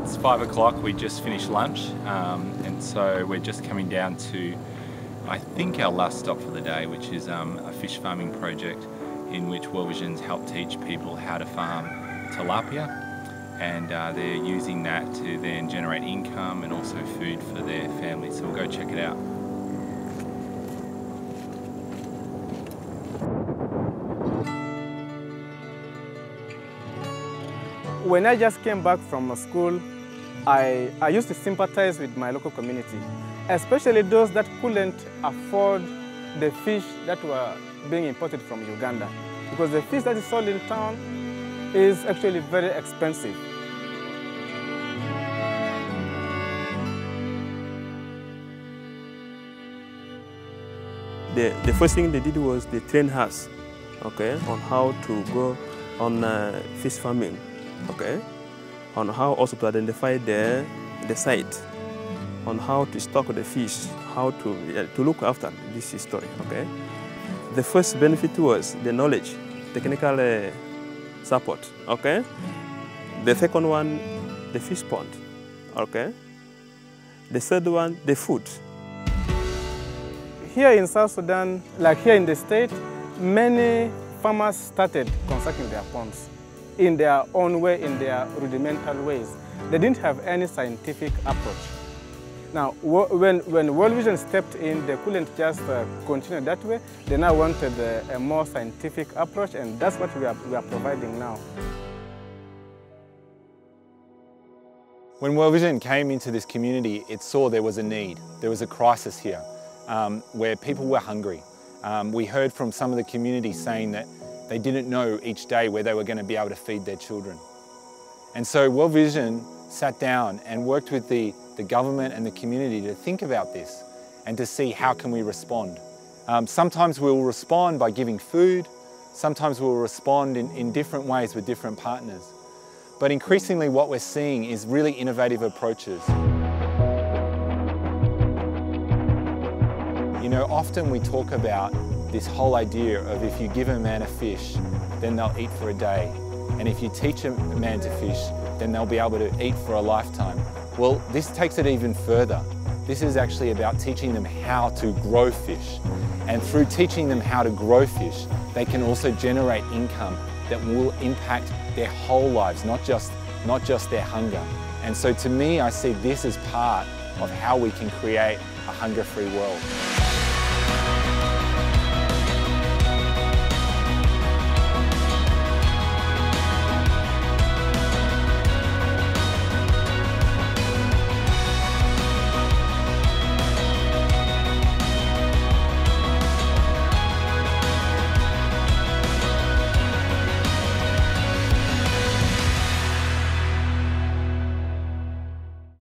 It's 5 o'clock, we just finished lunch, and so we're just coming down to, I think, our last stop for the day, which is a fish farming project in which World Vision's help teach people how to farm tilapia, and they're using that to then generate income and also food for their families. So we'll go check it out. When I just came back from school, I used to sympathize with my local community, especially those that couldn't afford the fish that were being imported from Uganda, because the fish that is sold in town is actually very expensive. The first thing they did was they trained us, okay, on how to go on fish farming. Okay, on how also to identify the site, on how to stock the fish, how to look after this history. Okay, the first benefit was the knowledge, technical support. Okay, the second one, the fish pond. Okay, the third one, the food. Here in South Sudan, like here in the state, many farmers started constructing their ponds in their own way, in their rudimental ways. They didn't have any scientific approach. Now, when World Vision stepped in, they couldn't just continue that way. They now wanted a more scientific approach, and that's what we are providing now. When World Vision came into this community, it saw there was a need. There was a crisis here where people were hungry. We heard from some of the community saying that they didn't know each day where they were going to be able to feed their children. And so World Vision sat down and worked with the government and the community to think about this and to see how can we respond. Sometimes we'll respond by giving food, sometimes we'll respond in different ways with different partners. But increasingly what we're seeing is really innovative approaches. You know, often we talk about this whole idea of if you give a man a fish, then they'll eat for a day. And if you teach a man to fish, then they'll be able to eat for a lifetime. Well, this takes it even further. This is actually about teaching them how to grow fish. And through teaching them how to grow fish, they can also generate income that will impact their whole lives, not just their hunger. And so to me, I see this as part of how we can create a hunger-free world.